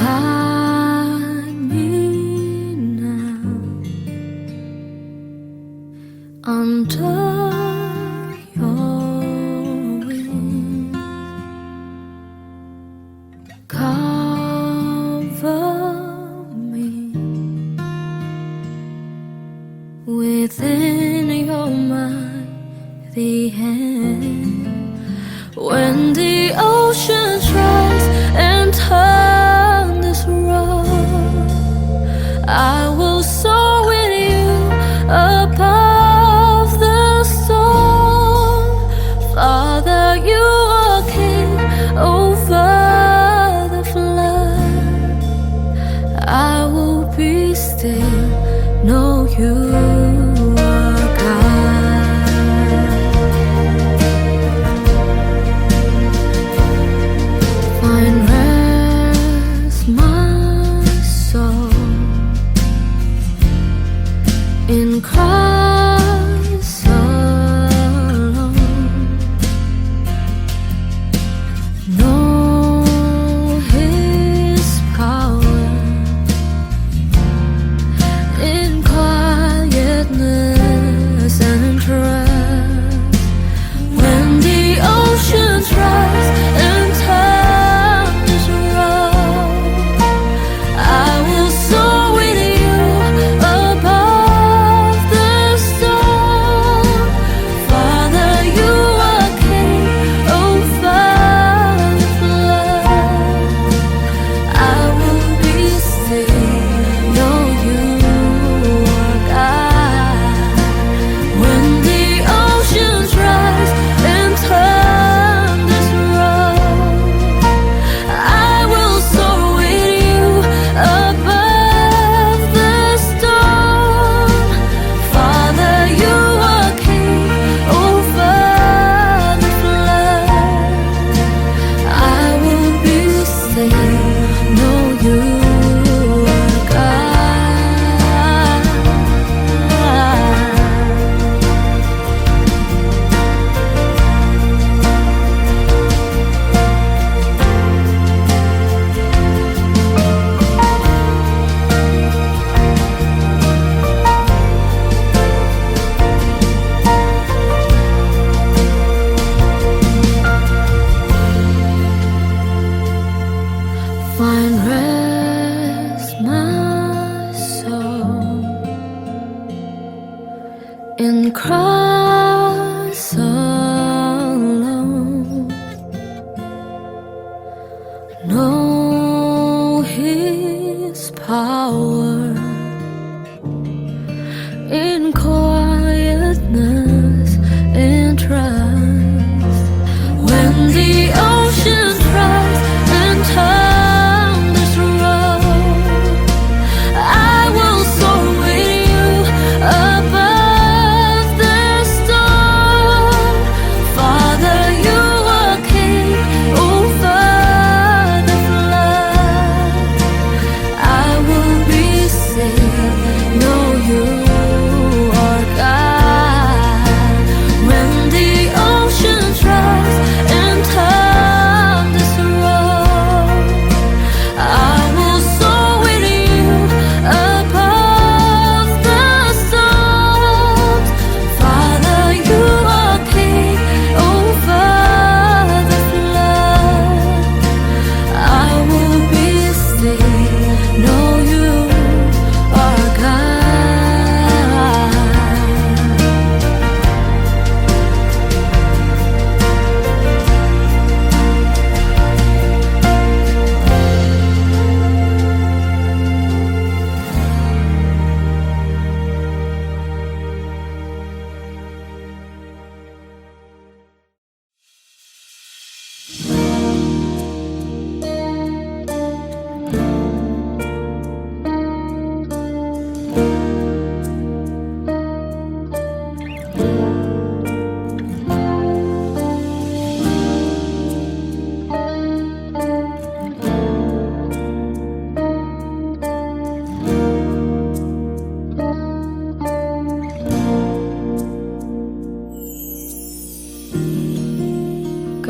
Hide me now under your wings. Cover me within your mighty hand. When the oceans rise and turn this road, I will soar with you above the storm. Father, you are king over the flood. I will be still, know you are God. Find rest, my soul, in Christ alone. Know His power in quietness and trust. When the oceans rise and turn this road, I will soar with you above the storm. Father, you are king over the flood. I will be still, know you are God. When the oceans rise and turn this road, I will soar with you above the storm. Father, you are king over the flood. I will be still, know you are God. Find rest, my soul, in Christ alone. Know His power in quietness and trust. When the oceans rise and turn this road, I will soar with you above the storm. Father, you are king over the flood. I will be still, know you are God. When the oceans rise and turn this road, I will soar with you above the storms. Father, you are king over the flood. I will be still, know you are God.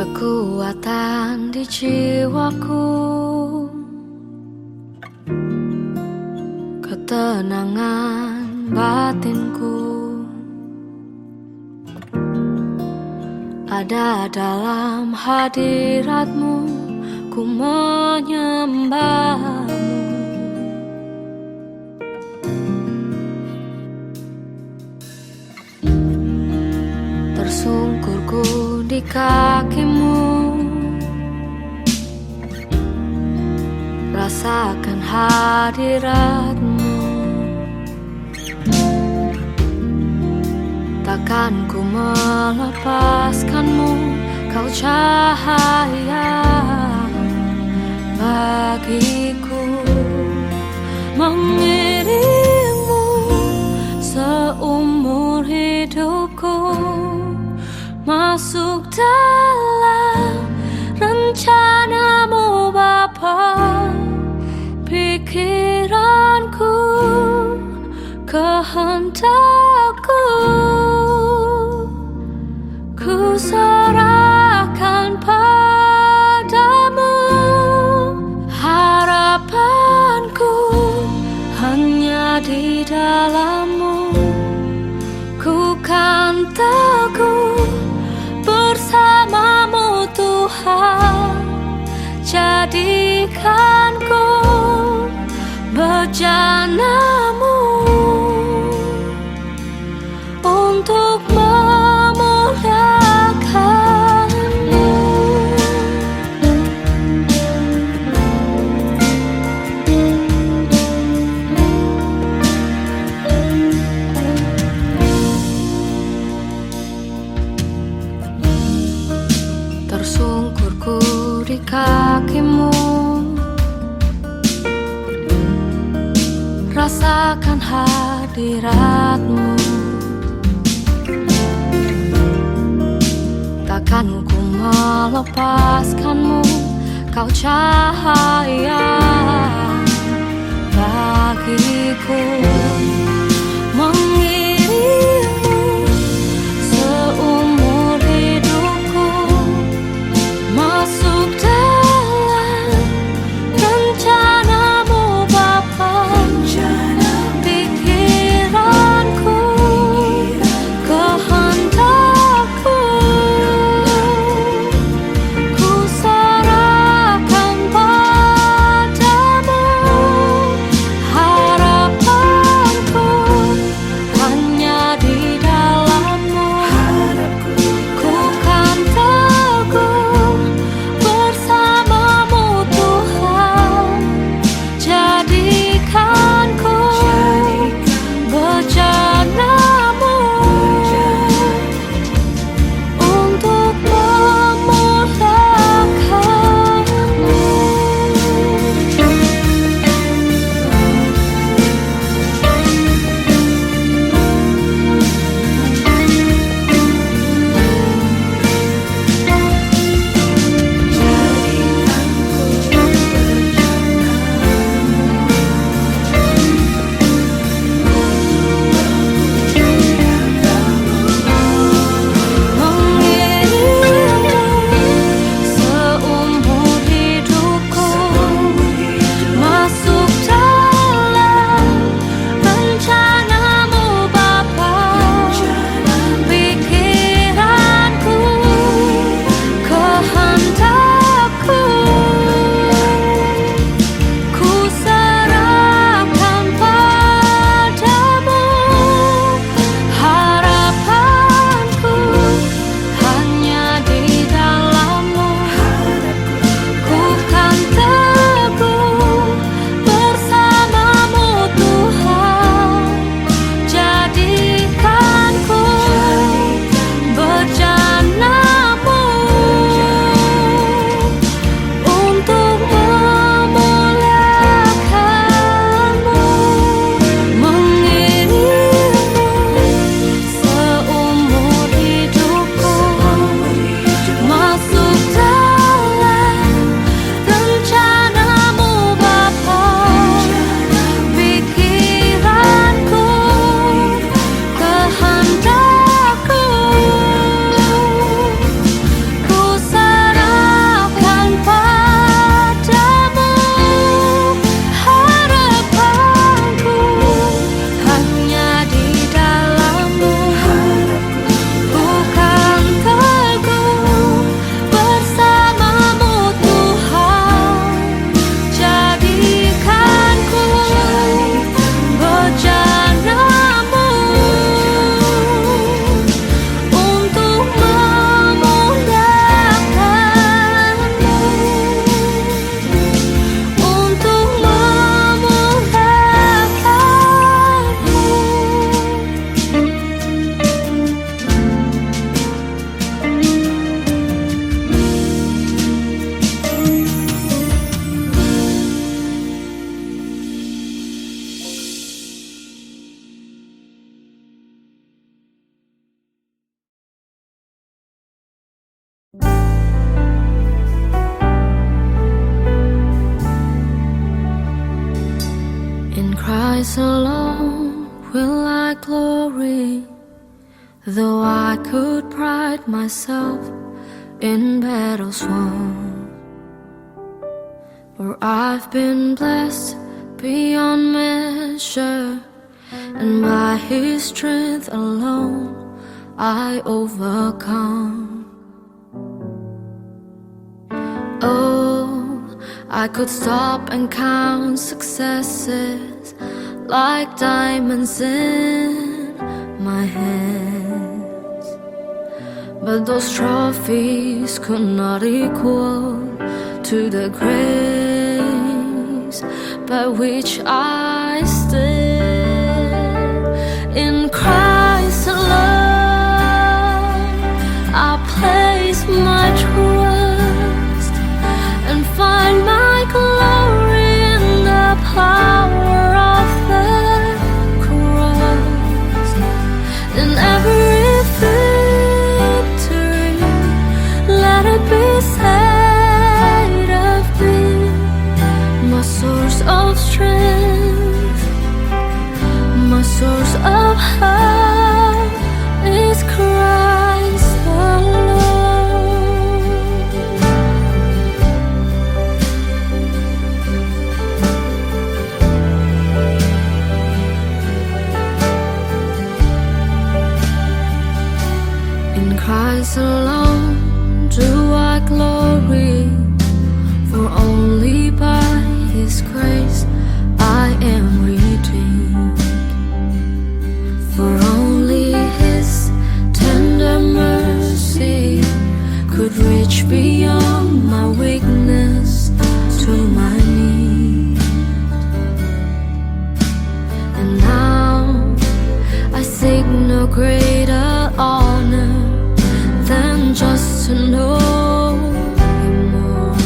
Kekuatan di jiwaku ketenangan batinku ada dalam hadiratmu, ku menyembahmu. Tersungkurku di kakimu, rasakan hadiratmu. Takkan ku melepaskanmu, kau cahaya bagiku. Mengiringmu seumur hidupku, masuk dalam rencanamu Bapa. Pikiranku, kehendakku, ku serahkan padamu. Harapanku hanya di dalam-Mu, ku kan teguh bersama-Mu Tuhan. Jadikanku bejana-Mu untuk memuliakan-Mu. Tersungkurku di kaki-Mu, rasakan hadirat-Mu. Takkan ku melepaskan-Mu, kau cahaya bagiku. Mengiringmu seumur hidupku, masuk dalam rencana-Mu Bapa. Pikiranku, kehendakku, ku serahkan padamu. In Christ alone will I glory, though I could pride myself in battles won. For I've been blessed beyond measure, and by His strength alone I overcome. Oh, I could stop and count successes like diamonds in my hands, but those trophies could not equal to the grace by which I stand. In Christ alone I place my trust and find my glory in the power of the cross. In every victory, let it be said of me, my source of strength, my source of hope is Christ alone. In Christ alone do I glory, for only by His grace I am redeemed. For only His tender mercy could reach beyond my weakness to my need. And now I seek no greater honor than just to know Him more,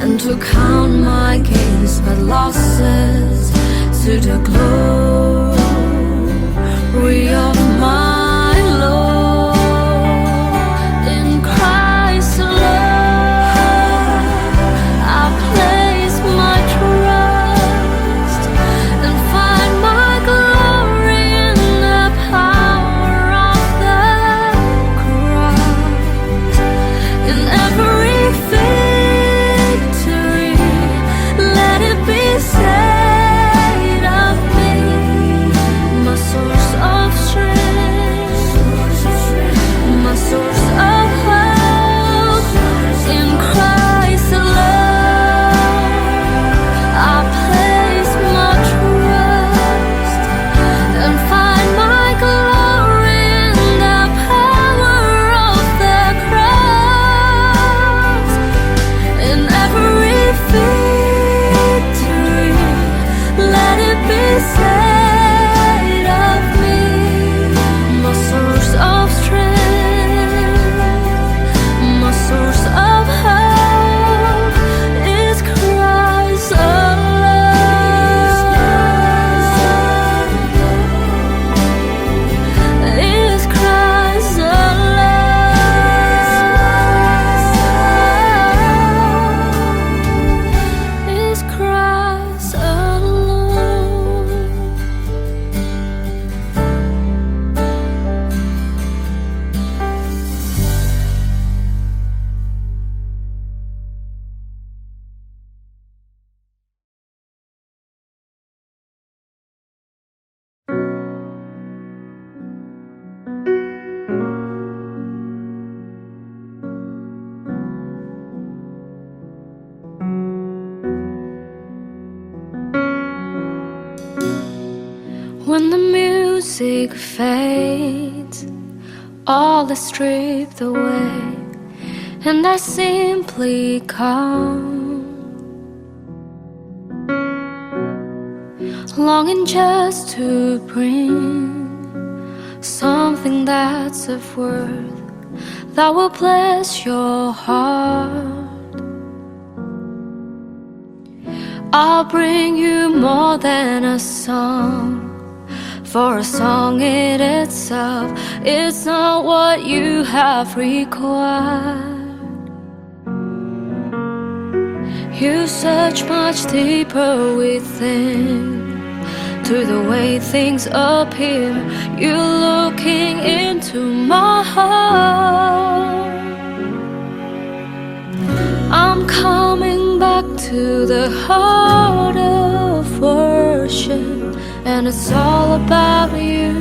and to count my gains but losses to the glory of my Lord. In Christ alone I place my trust and find my glory in the power of the cross. In every victory, let it be said of me, my source of strength, my source of hope. In Christ alone I place my trust and find my glory in the power of the cross. In every victory, let it be said of me, my source of strength, my source of hope is Christ alone, is Christ alone, is Christ alone. When the music fades, all is stripped away, and I simply come, longing just to bring something that's of worth that will bless your heart. I'll bring you more than a song, for a song in itself, it's not what you have required. You search much deeper within. To the way things appear, you're looking into my heart. I'm coming back to the heart of worship, and it's all about you.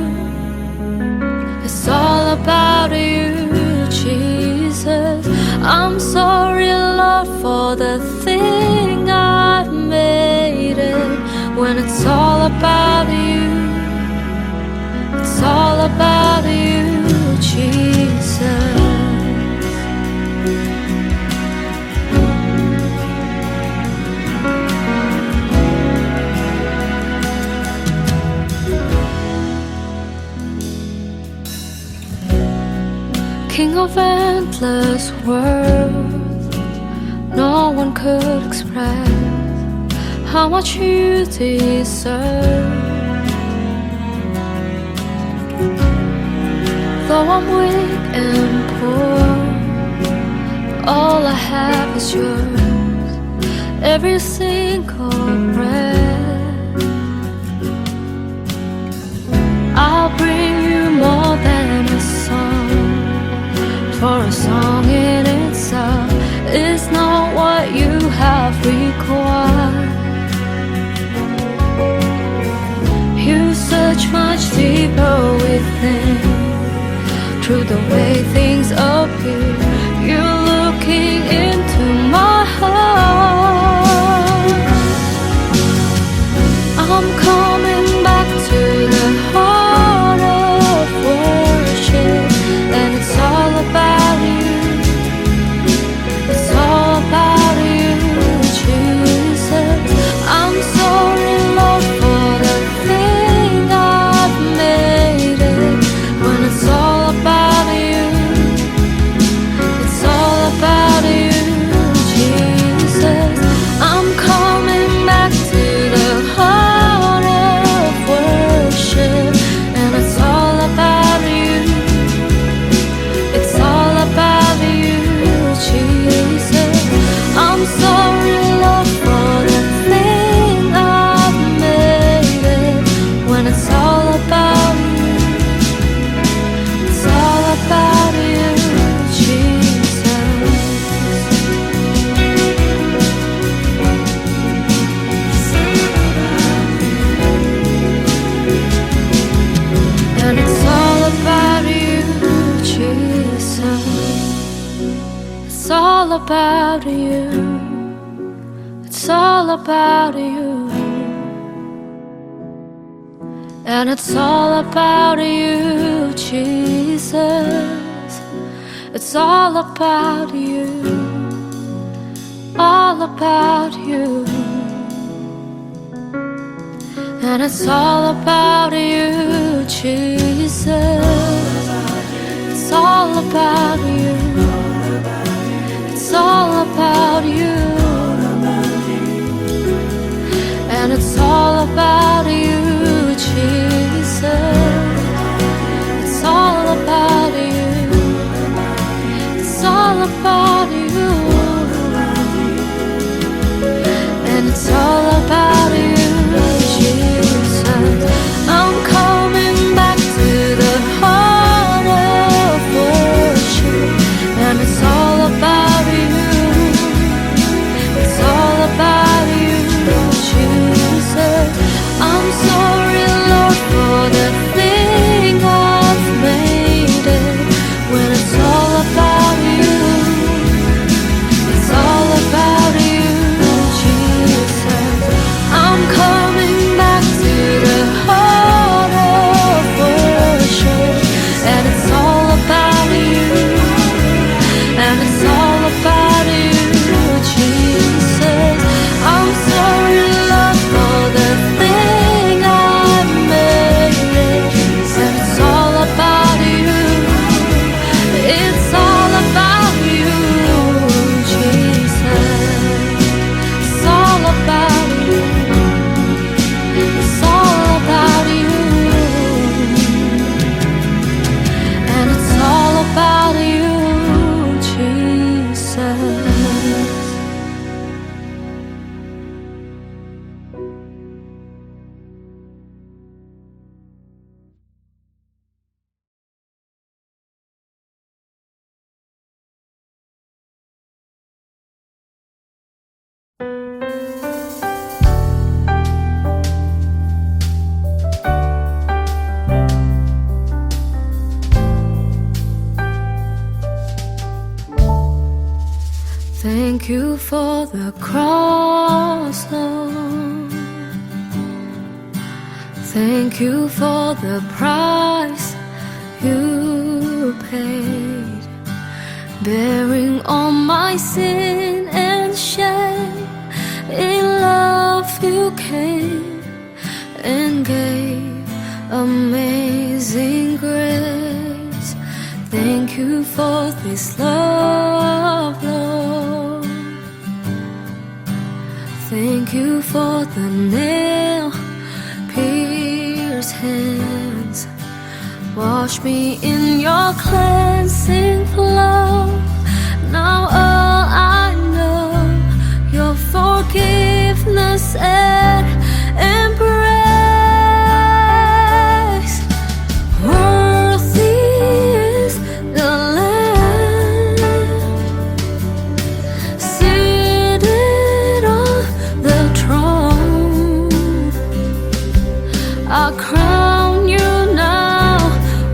It's all about you, Jesus. I'm sorry, Lord, for the thing I've made it. When it's all about you, it's all about you, Jesus. King of endless worth, no one could express how much you deserve. Though I'm weak and poor, all I have is yours. Every single breath, I'll bring you more than a song. For a song in itself is not what you have required. You search much deeper within. Through the way things appear, you're looking into my heart. I'm coming back to the heart of worship, and it's all about you. It's all about you, Jesus. I'm sorry, Lord, for the thing I've made it. When it's all about you, it's all about you, Jesus. I'm coming back to the heart of worship, and it's all about you. It's all about you, Jesus. I'm sorry, Lord, for the thing I've made it. When it's all about you, it's all about you, Jesus. And it's all about you, Jesus. It's all about you. It's all about you. And it's all about you, Jesus. It's all about you. All about you. And it's all about you, Jesus. It's all about you. It's all about you. And it's all about you, Jesus. It's all about you. It's all about you. And it's all about you, Jesus. I'm coming back to the heart of worship, and it's all about you. It's all about you, Jesus. I'm so Thank you for the cross, Lord. Thank you for the price you paid, bearing all my sin and shame. In love you came and gave amazing grace. Thank you for this love, Lord. Thank you for the nail-pierced hands. Wash me in your cleansing flow. Now all I know, your forgiveness and embrace. Worthy is the Lamb seated on the throne. I crown you now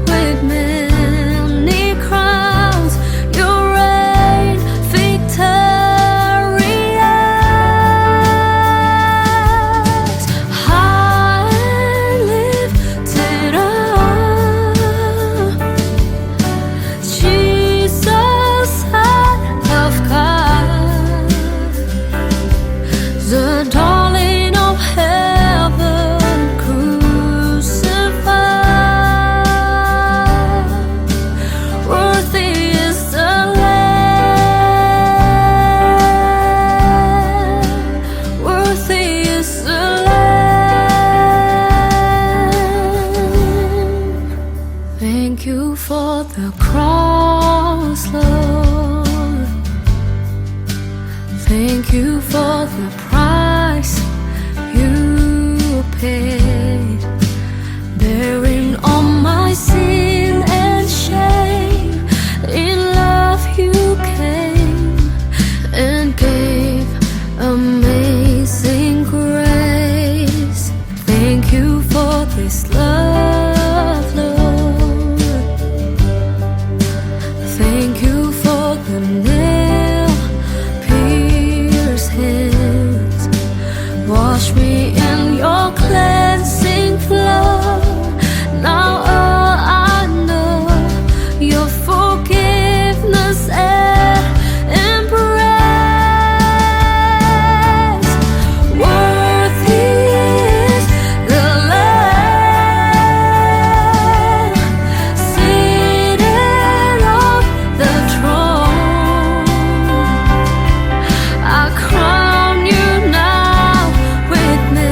with many crowns. You reign victorious, high and lifted up. Jesus, Son of God, the darling of heaven, crucified. Worthy is the Lamb. Worthy is the Lamb. Thank you for the cross, Lord. Thank you for the price you paid, bearing all my sin and shame. In love you came and gave amazing grace. Thank you for this love, Lord. Thank you for the nail-pierced hands. Wash me in your cleansing flow. Now all I know, your forgiveness and embrace. Worthy is the Lamb seated on the throne. I crown you now with many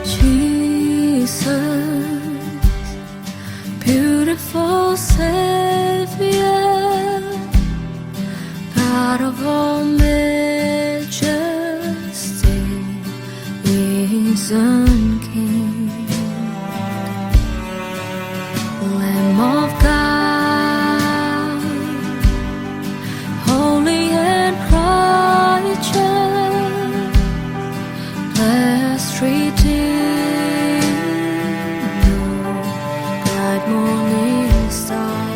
Jesus, beautiful Savior, God of all majesty, risen King, Lamb of God, holy and righteous, blessed Redeemer, bright morning star.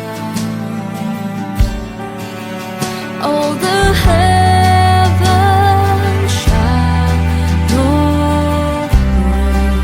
All the heavens shout your praise.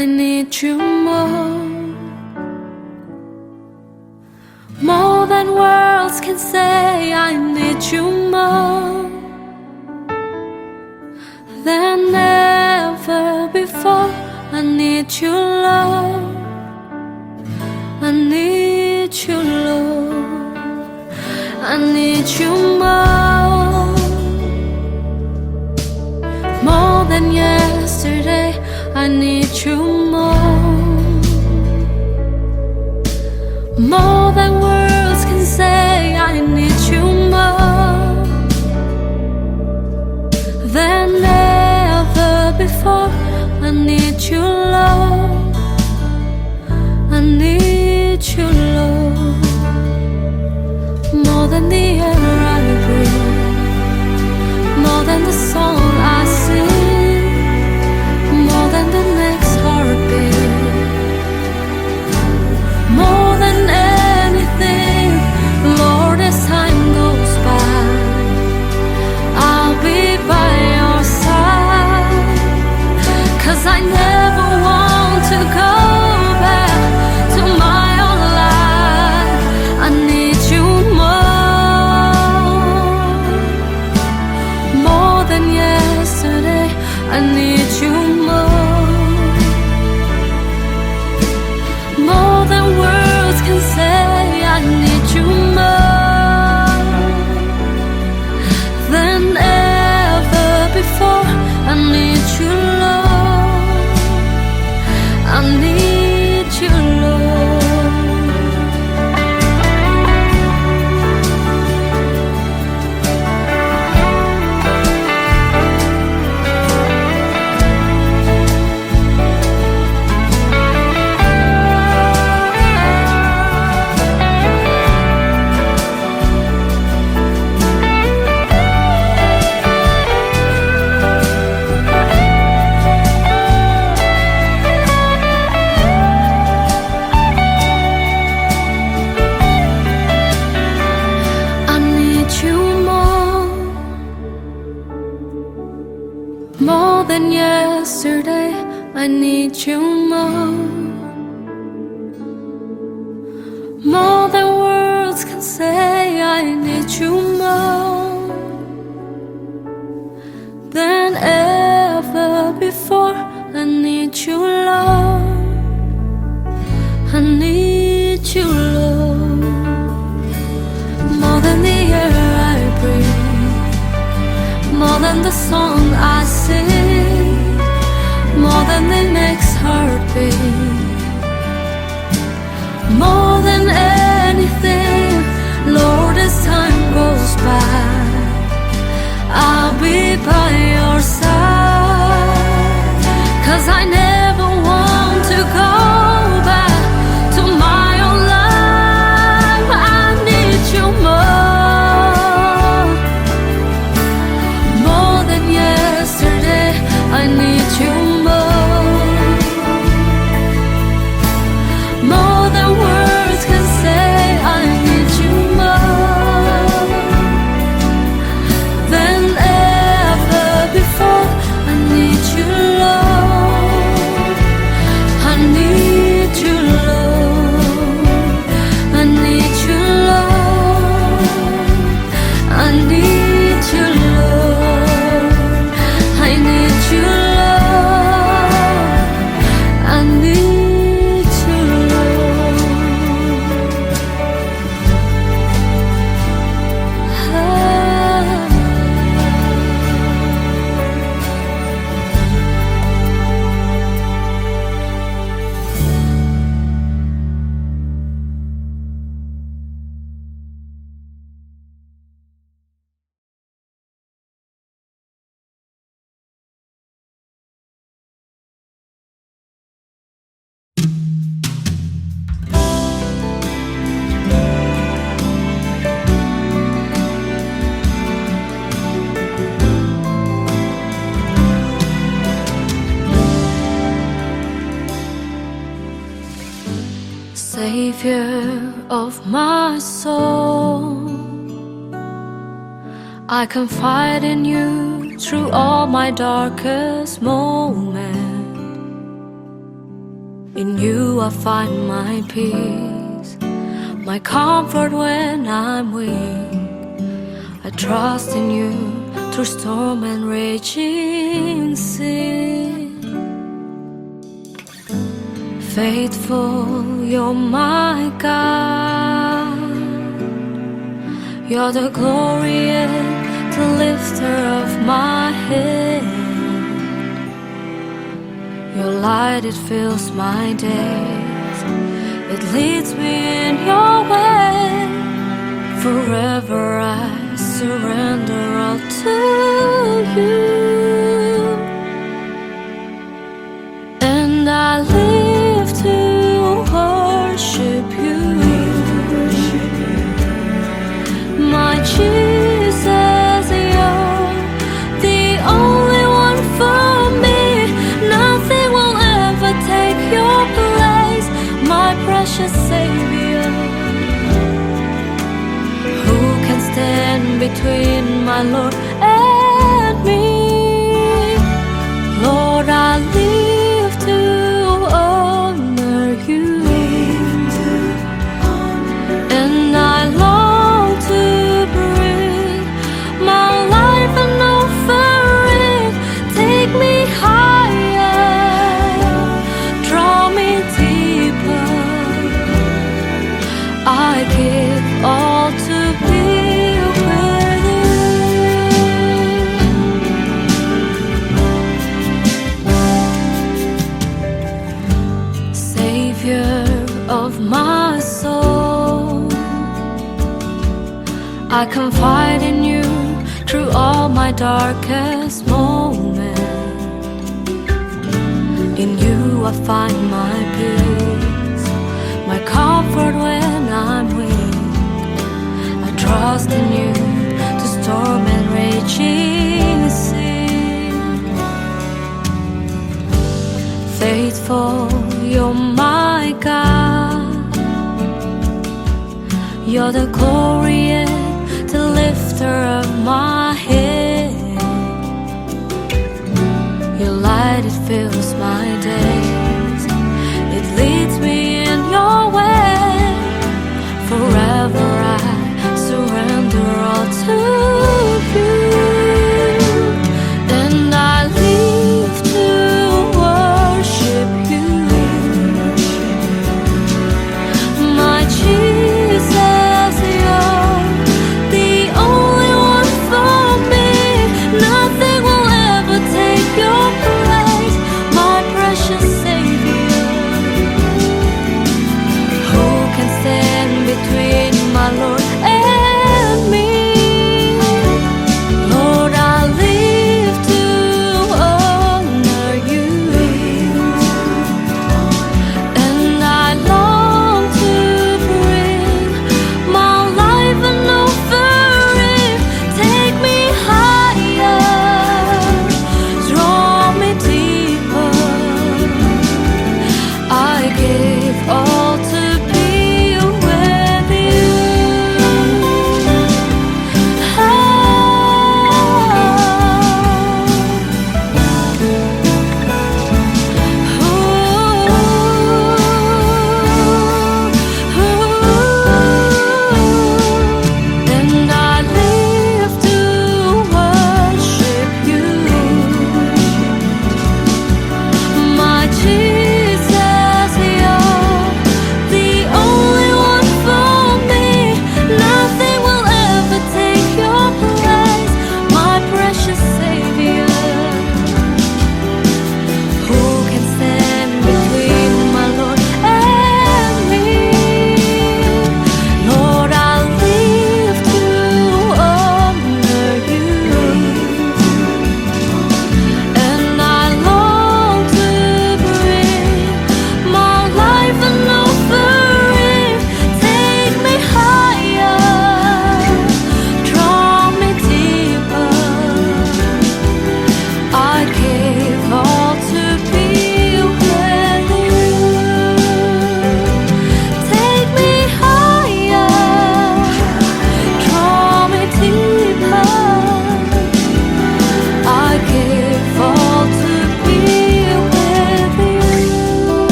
I need you more than words can say. I need you more than ever before. I need your love, I need your love, I need you more than yesterday. I need you more than words can say. I need you more than ever before. I need your love, I need your love, more than the air I breathe, more than the song I sing, more than the next heartbeat, more than anything. Lord, as time goes by, I'll be by your side, 'cause I never want to go back to my old life. I need you more than yesterday. I need you more than words can say. I need you more than ever before. I need you, Lord, I need you, Lord. More than yesterday, I need you more than words can say. I need you more than ever before. I need you, Lord, I need you, Lord, more than the air I breathe, more than the song I sing, more than the next heartbeat, more than anything. Lord, as time goes by, I'll be by your side, 'cause I never want to go back to my own life. I need you more than yesterday. I need you more than words can say. I need you more than ever before. I need you, Lord, I need you, Lord, I need you, Lord, I need you, Lord, I need you, Lord, I need you, Lord. Savior of my soul, I confide in you through all my darkest moments. In you I find my peace, my comfort when I'm weak. I trust in you through storm and raging sea. Faithful, you're my God. You're the glory and the lifter of my head. Your light, it fills my days. It leads me in your way. Forever I surrender all to you. And I live to worship you. My Jesus, you're the only one for me. Nothing will ever take your place, my precious Savior. Who can stand between my Lord and me? Lord, I live to honor you, and I long to bring my life and offer it. Take me higher, draw me deeper. I give all to be with you. Savior of my soul, I confide in you through all my darkest moments. In you I find my peace, my comfort when I'm weak. I trust in you to storm and raging sea. Faithful, you're my God. You're the glory and the lifter of my head. Your light, it fills my days. It leads me in your way. Forever I surrender all to you. And I live to worship you. My Jesus, you're the only one for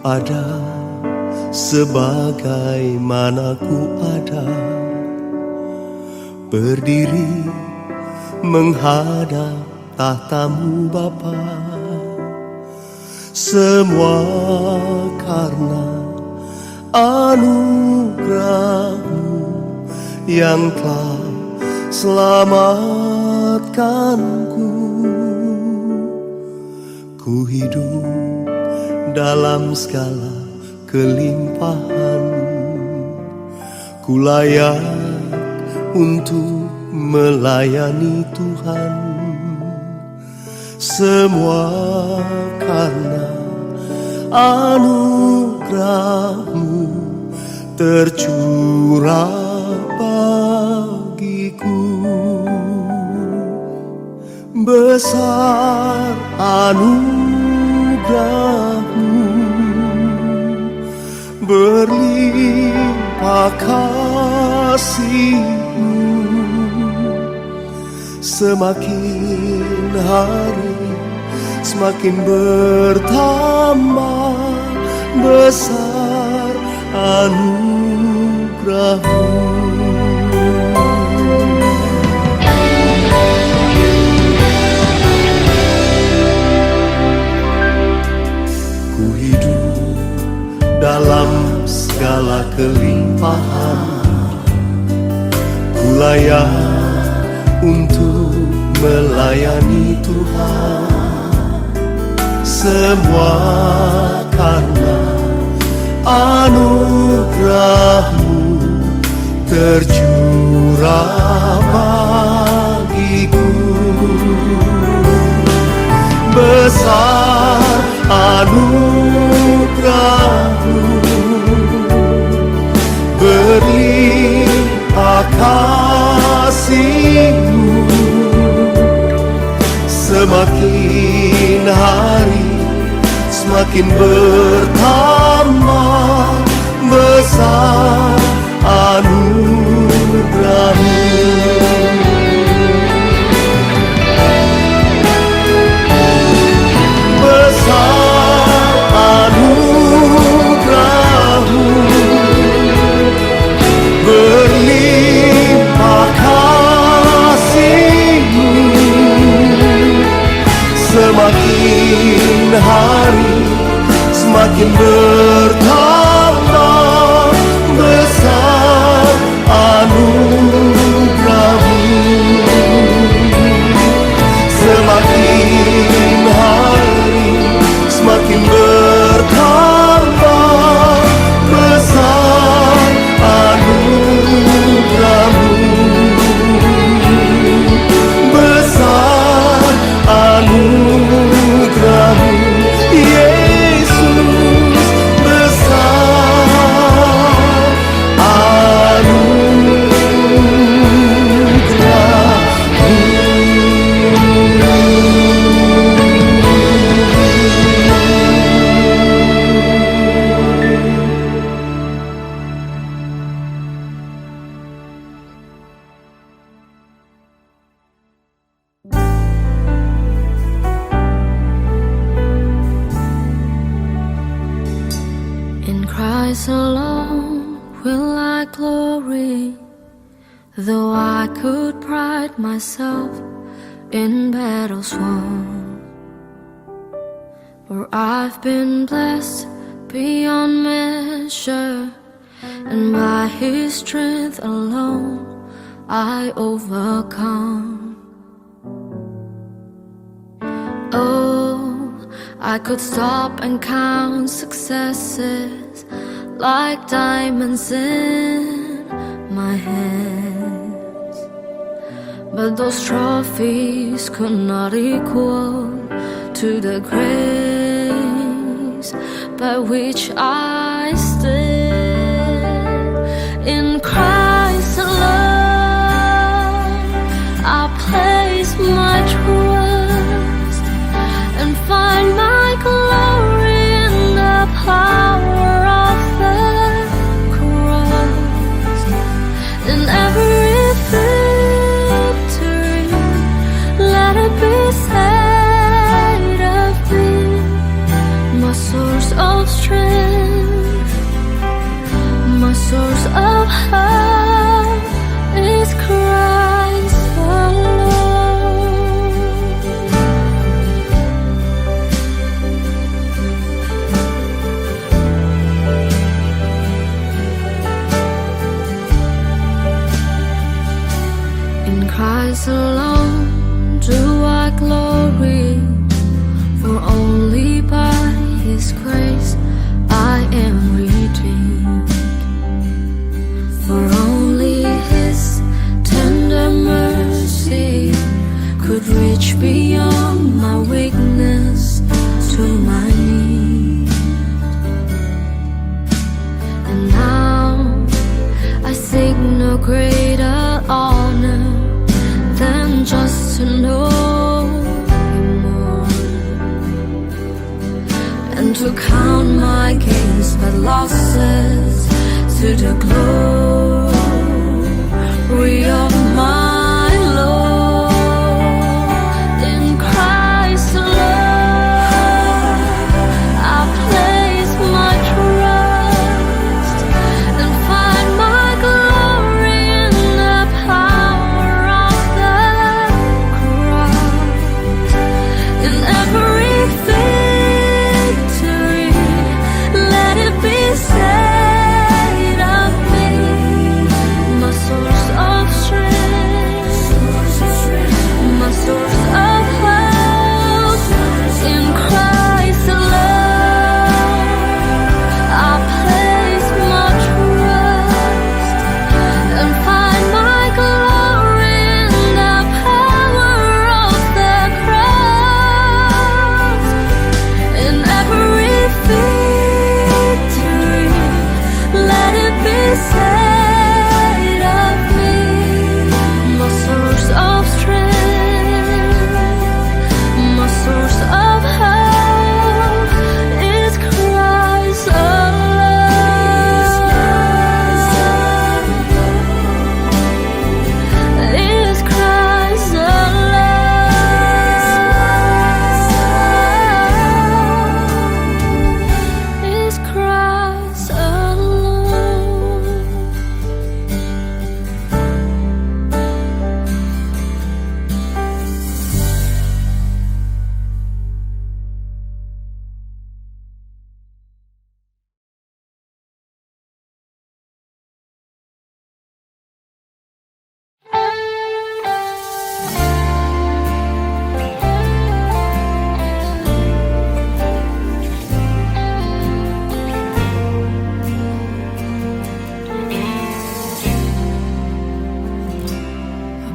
ada, sebagaimana ku ada, berdiri menghadap tahtamu Bapa. Semua karena anugerah-Mu yang telah selamatkanku. Ku hidup dalam segala kelimpahan, ku layak untuk melayani Tuhan. Semua karena anugerah-Mu tercurah bagiku. Besar anugerah-Mu, berlimpah kasih-Mu. Semakin hari semakin bertambah besar anugerah-Mu. Ku hidup dalam segala kelimpahan, ku layak untuk melayani Tuhan. Semua karena anugerah-Mu tercurah bagiku. Besar anugerah-Mu, berlimpah kasih-Mu. Semakin hari semakin bertambah besar anugerah-Mu. Besar anugerah-Mu, berlimpah kasih-Mu. Semakin hari semakin bertambah besar anugerah-Mu. Semakin hari semakin bertambah besar anugerah-Mu. Besar anugerah-Mu, Yesus. Besar anugerah-Mu. In Christ alone will I glory, though I could pride myself in battles won. For I've been blessed beyond measure, and by His strength alone I overcome. Oh, I could stop and count successes like diamonds in my hands, but those trophies could not equal to the grace by which I stand. In Christ alone I place my trust and find my glory in the power of the cross. In every victory, let it be said of me, my source of strength. Christ alone do I glory, for only by His grace I am redeemed. For only His tender mercy could reach beyond my weakness to my need. And now I seek no greater honor than just to know Him more, and to count my gains but losses to the glory of my Lord. In Christ alone I place my trust and find my glory in the power of the cross. In every victory, let it be said of me, my source of strength, my source of hope. In Christ alone I place my trust and find my glory in the power of the cross. In every victory, let it be said of me, my source of strength, my source of hope is Christ alone, is Christ alone, is Christ alone.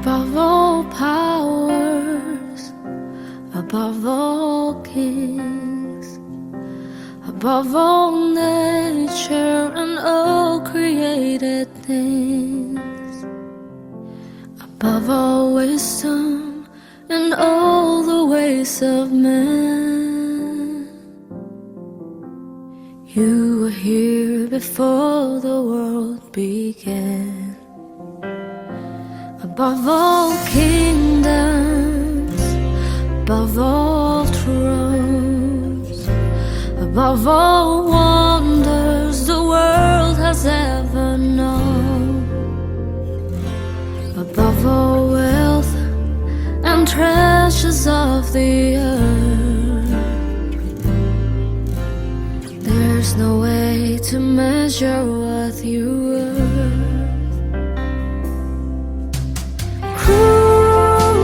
Above all powers, above all kings, above all nature and all created things, above all wisdom and all the ways of man, you were here before the world began. Above all kingdoms, above all thrones, above all wonders the world has ever known, above all wealth and treasures of the earth, there's no way to measure what you were.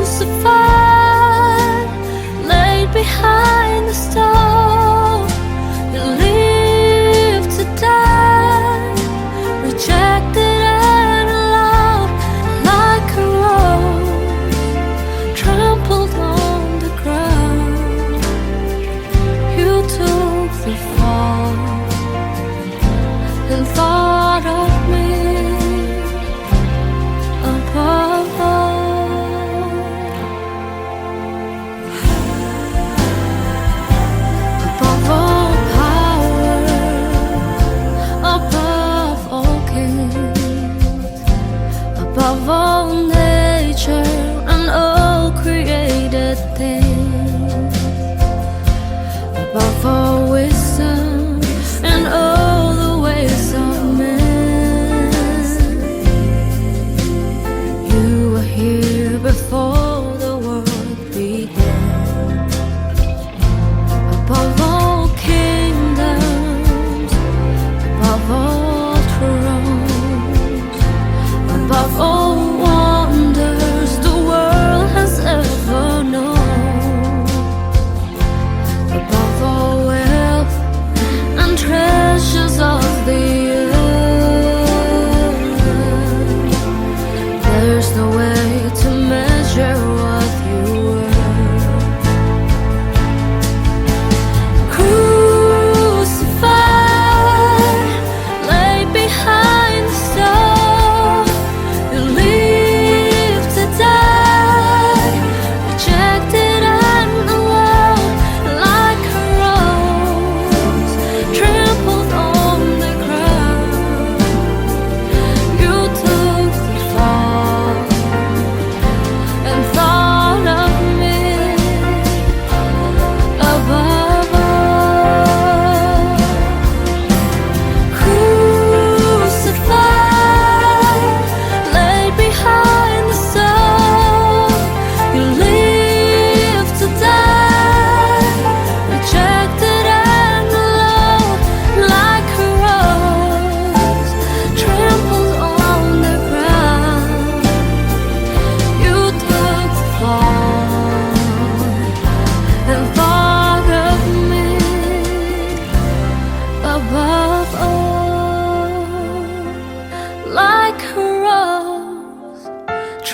Crucified, laid behind the stone, you lived to die, rejected and loved like a rose, trampled on the ground. You took the fall and thought of me above all.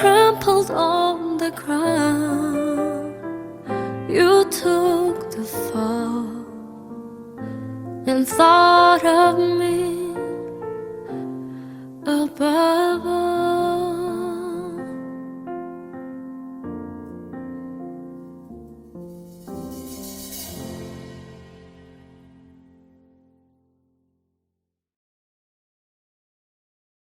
trampled on the ground. You took the fall and thought of me above all.